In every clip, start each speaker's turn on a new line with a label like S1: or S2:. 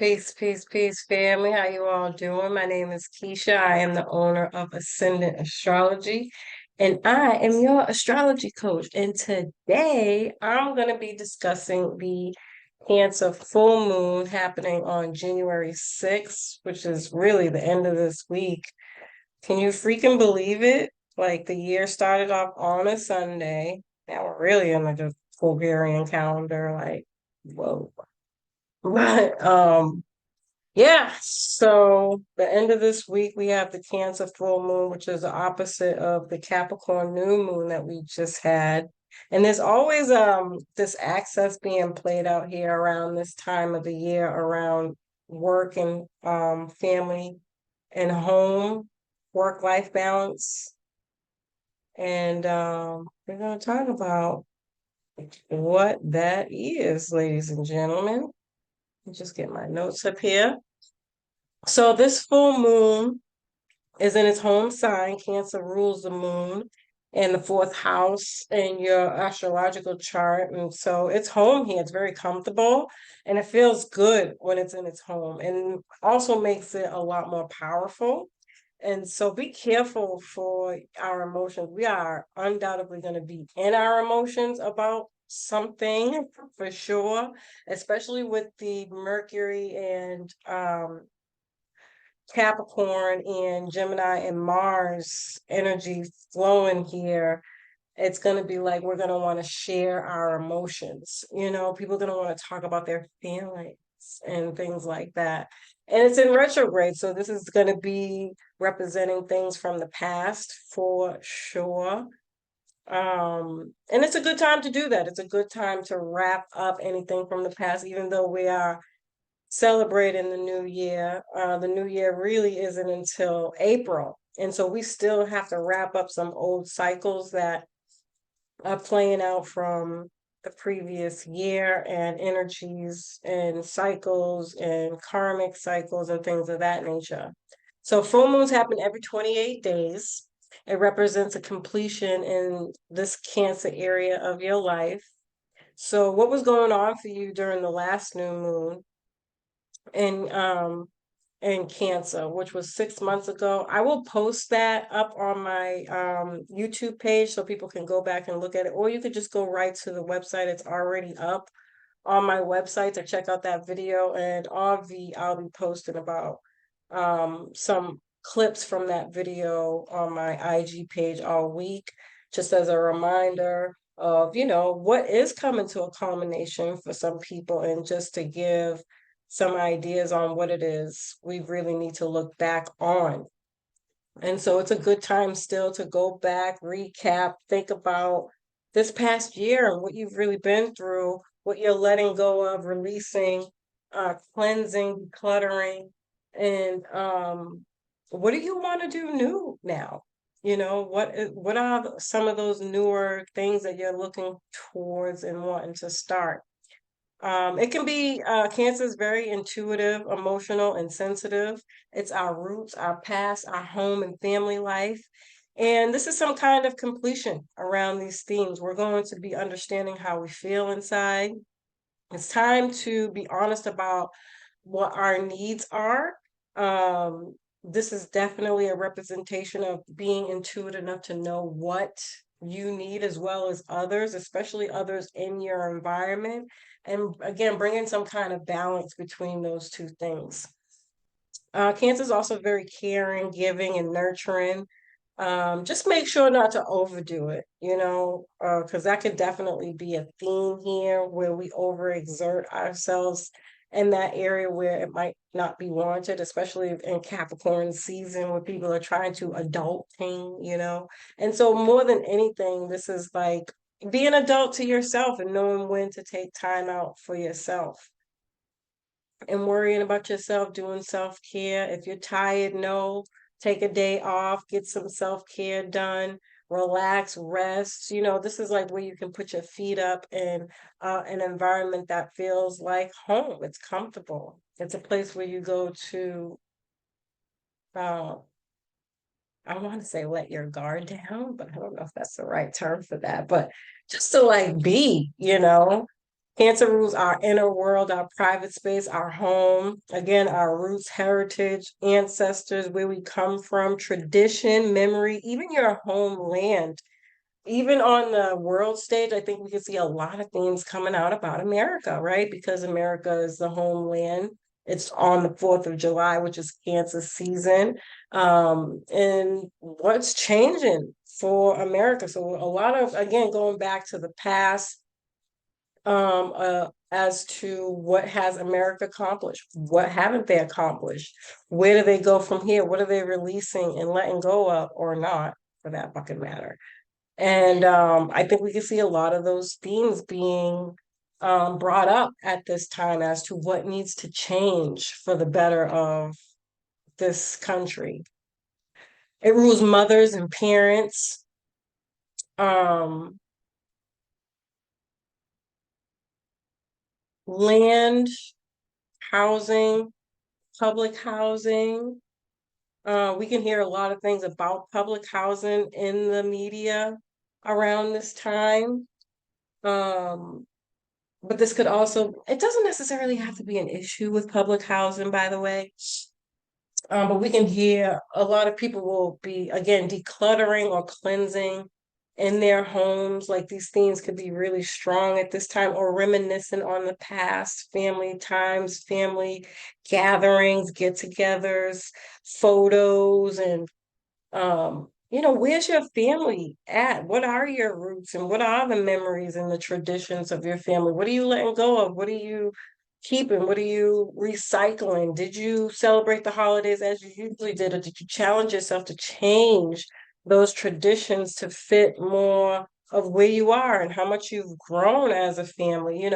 S1: Peace, peace, peace, family. How you all doing? My name is Keisha. I am the owner of Ascendant Astrology, and I am your astrology coach. And today I'm going to be discussing the Cancer full moon happening on January 6th, which is really the end of this week. Can you freaking believe it? Like the year started off on a Sunday. Now we're really in like a Bulgarian calendar, like, whoa. But yeah, so the end of this week we have the Cancer full moon, which is the opposite of the Capricorn new moon that we just had. And there's always this access being played out here around this time of the year around work and family and home, work-life balance. And we're going to talk about what that is, ladies and gentlemen. Let me just get my notes up here. So this full moon is in its home sign. Cancer rules the moon and the fourth house in your astrological chart. And so it's home here. It's very comfortable and it feels good when it's in its home and also makes it a lot more powerful. And so be careful for our emotions. We are undoubtedly going to be in our emotions about something for sure, especially with the Mercury and Capricorn and Gemini and Mars energy flowing here. It's going to be like we're going to want to share our emotions. People are going to want to talk about their feelings and things like that. And it's in retrograde, so this is going to be representing things from the past for sure. And it's a good time to do that. It's a good time to wrap up anything from the past, even though we are celebrating the new year. The new year really isn't until April. And so we still have to wrap up some old cycles that are playing out from the previous year and energies and cycles and karmic cycles and things of that nature. So full moons happen every 28 days. It represents a completion in this Cancer area of your life. So what was going on for you during the last new moon? And Cancer, which was 6 months ago. I will post that up on my YouTube page so people can go back and look at it, or you could just go right to the website. It's already up on my website to check out that video. And I'll be posting about some clips from that video on my IG page all week, just as a reminder of, what is coming to a culmination for some people, and just to give some ideas on what it is we really need to look back on. And so it's a good time still to go back, recap, think about this past year and what you've really been through, what you're letting go of, releasing, cleansing, decluttering, and what do you want to do new now? What are some of those newer things that you're looking towards and wanting to start? It can be Cancer is very intuitive, emotional, and sensitive. It's our roots, our past, our home and family life. And this is some kind of completion around these themes. We're going to be understanding how we feel inside. It's time to be honest about what our needs are. This is definitely a representation of being intuitive enough to know what you need, as well as others, especially others in your environment. And again, bringing some kind of balance between those two things. Cancer is also very caring, giving, and nurturing. Just make sure not to overdo it, because that could definitely be a theme here where we overexert ourselves in that area where it might not be warranted, especially in Capricorn season where people are trying to adulting. And so more than anything, this is like be an adult to yourself and knowing when to take time out for yourself and worrying about yourself, doing self-care. If you're tired, no, take a day off, get some self-care done, relax, rest. This is like where you can put your feet up in an environment that feels like home. It's comfortable. It's a place where you go to, uh, I want to say let your guard down, but I don't know if that's the right term for that, but just to like be. Cancer rules our inner world, our private space, our home. Again, our roots, heritage, ancestors, where we come from, tradition, memory, even your homeland. Even on the world stage, I think we can see a lot of things coming out about America, right? Because America is the homeland. It's on the 4th of July, which is Cancer season. And what's changing for America? So a lot of, again, going back to the past, as to what has America accomplished, what haven't they accomplished, where do they go from here, what are they releasing and letting go of, or not, for that fucking matter. And I think we can see a lot of those themes being brought up at this time as to what needs to change for the better of this country. It rules mothers and parents, um, land, housing, public housing. We can hear a lot of things about public housing in the media around this time. Um, but this could also, it doesn't necessarily have to be an issue with public housing, by the way. But we can hear a lot of people will be, again, decluttering or cleansing in their homes. Like these themes could be really strong at this time, or reminiscing on the past, family times, family gatherings, get-togethers, photos, and where's your family at? What are your roots and what are the memories and the traditions of your family? What are you letting go of? What are you keeping? What are you recycling? Did you celebrate the holidays as you usually did, or did you challenge yourself to change those traditions to fit more of where you are and how much you've grown as a family?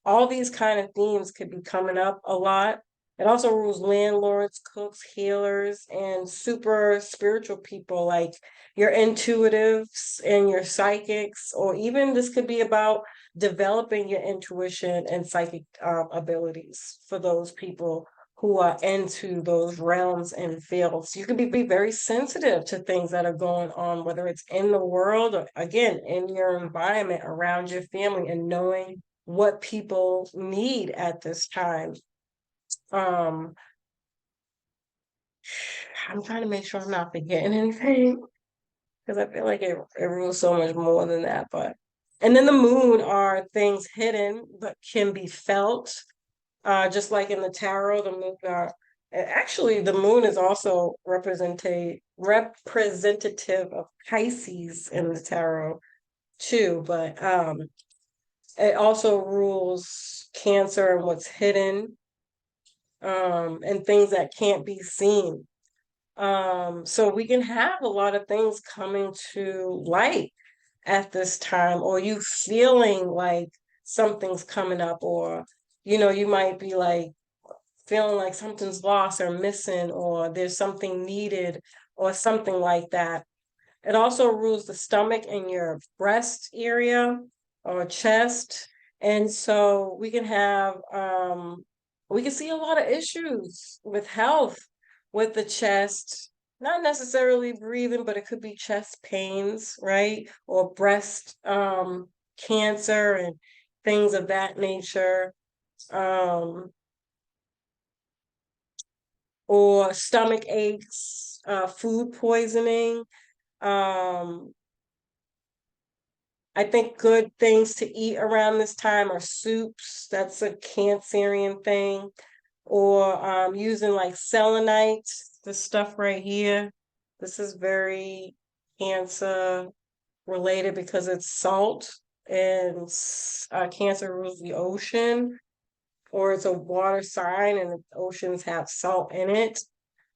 S1: All these kind of themes could be coming up a lot. It also rules landlords, cooks, healers, and super spiritual people like your intuitives and your psychics, or even this could be about developing your intuition and psychic abilities for those people who are into those realms and fields. You can be very sensitive to things that are going on, whether it's in the world or, again, in your environment around your family, and knowing what people need at this time. Um, I'm trying to make sure I'm not forgetting anything because I feel like it rules so much more than that. But and then the moon are things hidden but can be felt. Just like in the tarot, the moon are actually the moon is also representative of Pisces in the tarot too. But it also rules Cancer and what's hidden, and things that can't be seen. So we can have a lot of things coming to light at this time, or you feeling like something's coming up, or you might be like feeling like something's lost or missing, or there's something needed, or something like that. It also rules the stomach and your breast area or chest. And so we can see a lot of issues with health with the chest, not necessarily breathing, but it could be chest pains, right? Or breast cancer and things of that nature. Um, or stomach aches, food poisoning. Um, I think good things to eat around this time are soups. That's a Cancerian thing. Or using like selenite, this stuff right here. This is very Cancer related because it's salt, and Cancer rules the ocean, or it's a water sign and the oceans have salt in it.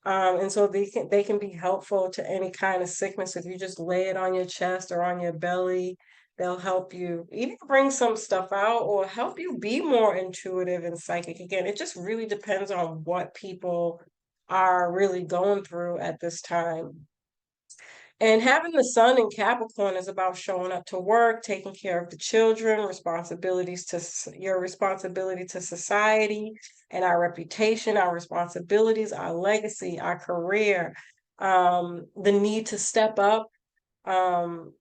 S1: And so they can be helpful to any kind of sickness. If you just lay it on your chest or on your belly, they'll help you either bring some stuff out or help you be more intuitive and psychic. Again, it just really depends on what people are really going through at this time. And having the sun in Capricorn is about showing up to work, taking care of the children, your responsibility to society and our reputation, our responsibilities, our legacy, our career, the need to step up, um,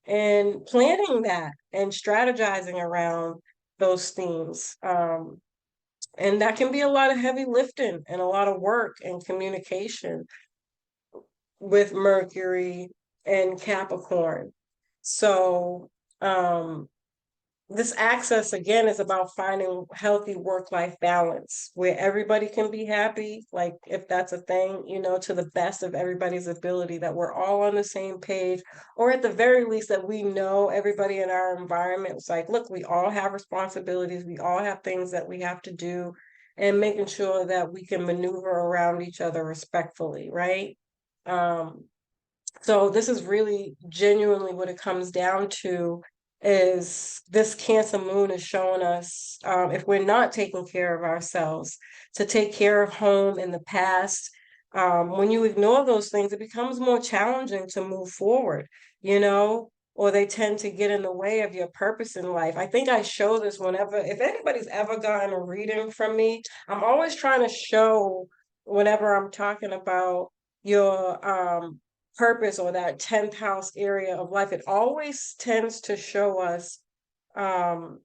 S1: and planning that and strategizing around those themes. And that can be a lot of heavy lifting and a lot of work and communication with Mercury and Capricorn. So, this access again is about finding healthy work-life balance where everybody can be happy, like if that's a thing, to the best of everybody's ability, that we're all on the same page, or at the very least that we know everybody in our environment. It's like, look, we all have responsibilities, we all have things that we have to do, and making sure that we can maneuver around each other respectfully, right? Um, so this is really genuinely what it comes down to, is this Cancer moon is showing us, if we're not taking care of ourselves, to take care of home in the past. When you ignore those things, it becomes more challenging to move forward, or they tend to get in the way of your purpose in life. I think I show this whenever, if anybody's ever gotten a reading from me, I'm always trying to show, whenever I'm talking about your purpose or that 10th house area of life, it always tends to show us um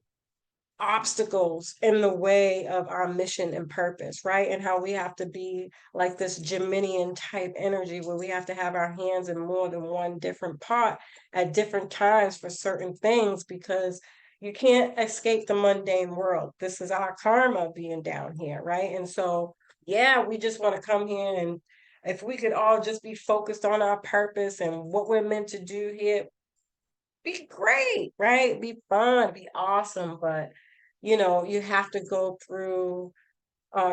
S1: obstacles in the way of our mission and purpose, right? And how we have to be like this Geminian type energy where we have to have our hands in more than one different pot at different times for certain things, because you can't escape the mundane world. This is our karma being down here, right? And so, yeah, we just want to come here, and if we could all just be focused on our purpose and what we're meant to do here, be great, right? Be fun, be awesome. But you have to go through,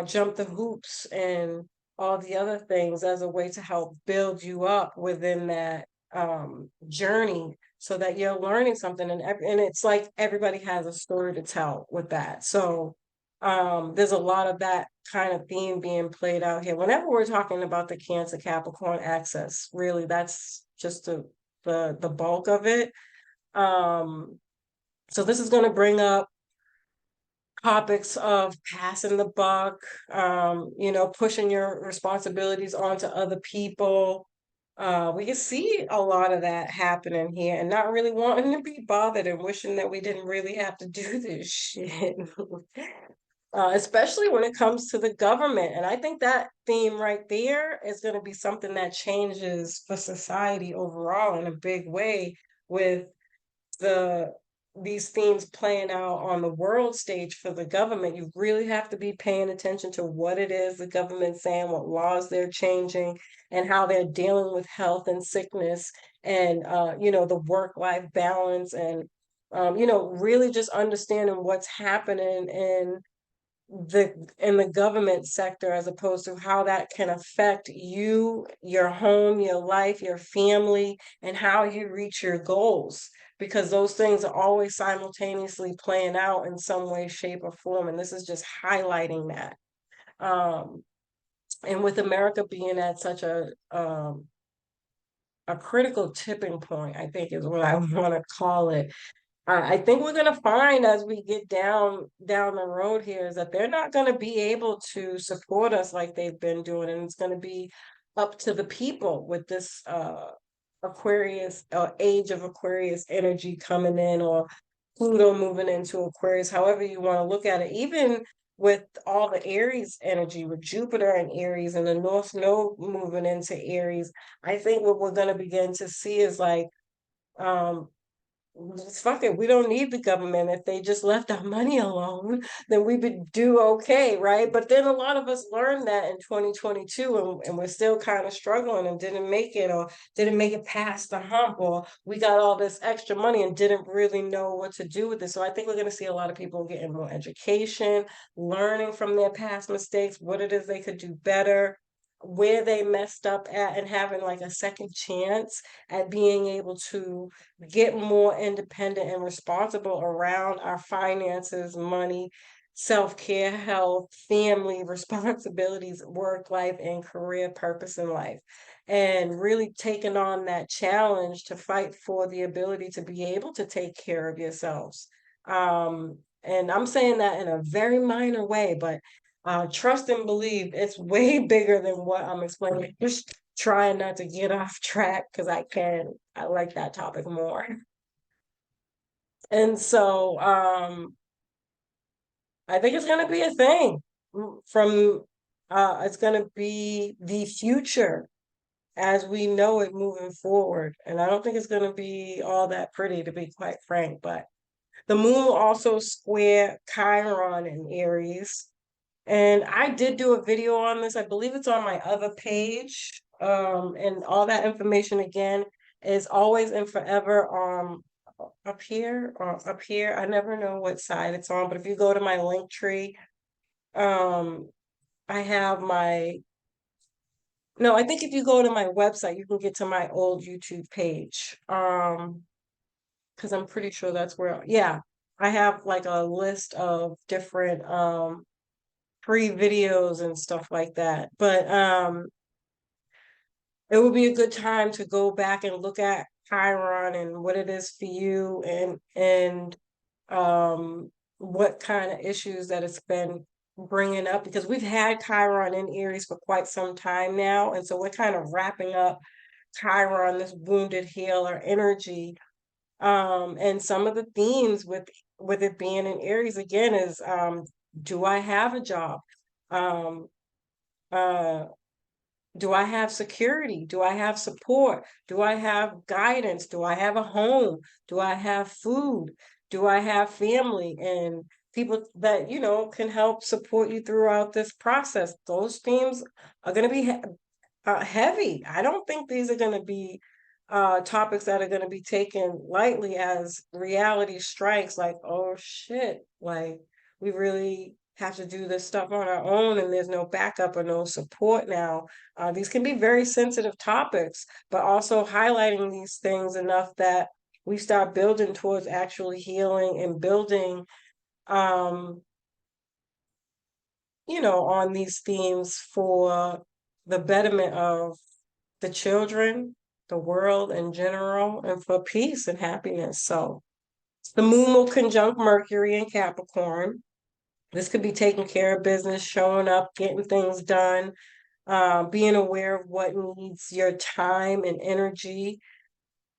S1: jump the hoops and all the other things as a way to help build you up within that journey, so that you're learning something. And it's like everybody has a story to tell with that. So there's a lot of that kind of theme being played out here. Whenever we're talking about the Cancer Capricorn axis, really, that's just the bulk of it. Um, so this is going to bring up topics of passing the buck, pushing your responsibilities onto other people. We can see a lot of that happening here, and not really wanting to be bothered and wishing that we didn't really have to do this shit. Especially when it comes to the government. And I think that theme right there is going to be something that changes for society overall in a big way, with the these themes playing out on the world stage for the government. You really have to be paying attention to what it is the government's saying, what laws they're changing, and how they're dealing with health and sickness, and the work-life balance, and really just understanding what's happening in the government sector, as opposed to how that can affect you, your home, your life, your family, and how you reach your goals, because those things are always simultaneously playing out in some way, shape, or form, and this is just highlighting that. And with America being at such a critical tipping point, I think is what I want to call it. I think we're going to find, as we get down the road here, is that they're not going to be able to support us like they've been doing, and it's going to be up to the people with this Aquarius, age of Aquarius energy coming in, or Pluto moving into Aquarius, however you want to look at it. Even with all the Aries energy, with Jupiter and Aries and the North Node moving into Aries, I think what we're going to begin to see is like, um, fuck it, we don't need the government. If they just left our money alone, then we would do okay, right? But then a lot of us learned that in 2022, and we're still kind of struggling and didn't make it, or didn't make it past the hump, or we got all this extra money and didn't really know what to do with it. So I think we're going to see a lot of people getting more education, learning from their past mistakes, what it is they could do better, where they messed up at, and having like a second chance at being able to get more independent and responsible around our finances, money, self-care, health, family responsibilities, work life, and career purpose in life. And really taking on that challenge to fight for the ability to be able to take care of yourselves. And I'm saying that in a very minor way, but trust and believe it's way bigger than what I'm explaining. Just trying not to get off track, because I like that topic more. And so I think it's gonna be a thing from it's gonna be the future as we know it moving forward. And I don't think it's gonna be all that pretty, to be quite frank, but the moon will also square Chiron in Aries. And I did do a video on this. I believe it's on my other page. And all that information again is always and forever up here or up here. I never know what side it's on, but if you go to my link tree, um, I have my no, I think if you go to my website, you can get to my old YouTube page. Because I'm pretty sure that's where, yeah, I have like a list of different free videos and stuff like that. But it would be a good time to go back and look at Chiron and what it is for you and what kind of issues that it's been bringing up, because we've had Chiron in Aries for quite some time now, and so we're kind of wrapping up Chiron, this wounded healer energy. And some of the themes with it being in Aries again is do I have a job? Um, uh, do I have security? Do I have support? Do I have guidance? Do I have a home? Do I have food? Do I have family and people that, can help support you throughout this process? Those themes are going to be heavy. I don't think these are going to be topics that are going to be taken lightly as reality strikes, like, oh shit, like we really have to do this stuff on our own and there's no backup or no support now. These can be very sensitive topics, but also highlighting these things enough that we start building towards actually healing and building, um, on these themes for the betterment of the children, the world in general, and for peace and happiness. So the moon will conjunct Mercury in Capricorn. This could be taking care of business, showing up, getting things done, being aware of what needs your time and energy.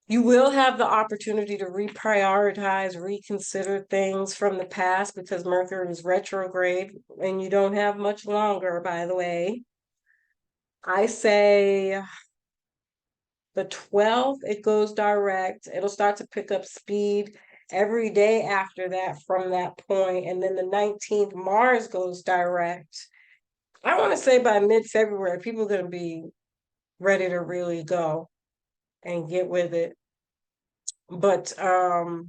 S1: You will have the opportunity to reprioritize, reconsider things from the past because Mercury is retrograde and you don't have much longer, by the way. I say the 12th, it goes direct. It'll start to pick up speed every day after that from that point. And then the 19th, Mars goes direct. I want to say by mid-February, people are going to be ready to really go and get with it. But there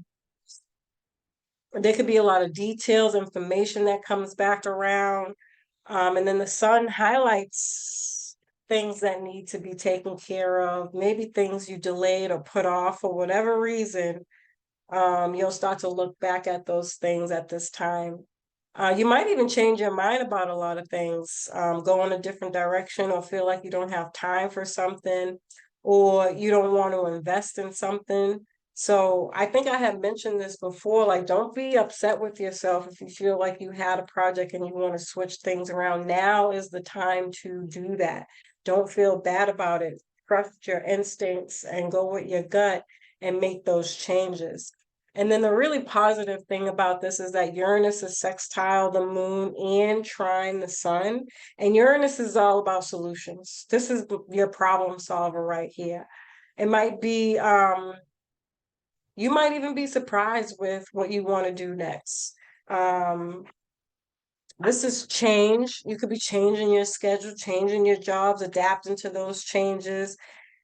S1: could be a lot of details, information that comes back around. And then the sun highlights things that need to be taken care of, maybe things you delayed or put off for whatever reason. You'll start to look back at those things at this time. You might even change your mind about a lot of things, go in a different direction, or feel like you don't have time for something, or you don't want to invest in something. So I think I had mentioned this before, like don't be upset with yourself if you feel like you had a project and you want to switch things around. Now is the time to do that. Don't feel bad about it. Trust your instincts and go with your gut and make those changes. And then the really positive thing about this is that Uranus is sextile the moon and trine the sun. And Uranus is all about solutions. This is your problem solver right here. It might be, you might even be surprised with what you want to do next. This is change. You could be changing your schedule, changing your jobs, adapting to those changes,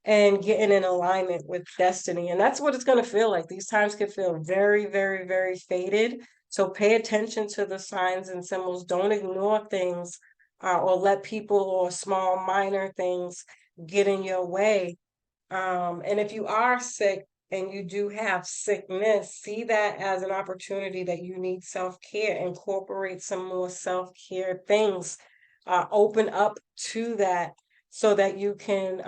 S1: and getting in alignment with destiny. And that's what it's going to feel like. These times can feel very, very, very faded. So pay attention to the signs and symbols. Don't ignore things or let people or small, minor things get in your way. And if you are sick and you do have sickness, see that as an opportunity that you need self-care. Incorporate some more self-care things. Open up to that so that you can,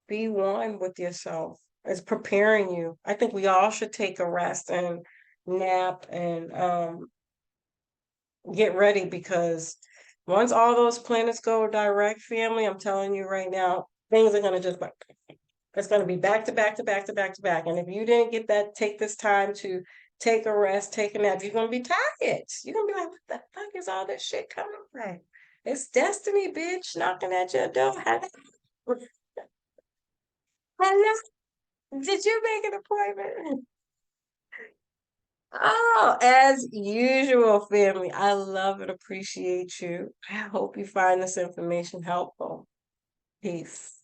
S1: be one with yourself. It's preparing you. I think we all should take a rest and nap and get ready, because once all those planets go direct, family, I'm telling you right now, things are gonna just, it's gonna be back to back to back to back to back. And if you didn't get that, take this time to take a rest, take a nap. You're gonna be tired. You're gonna be like, what the fuck is all this shit coming from? It's destiny, bitch, knocking at your door. Hello, hello. Did you make an appointment? Oh, as usual, family. I love and appreciate you. I hope you find this information helpful. Peace.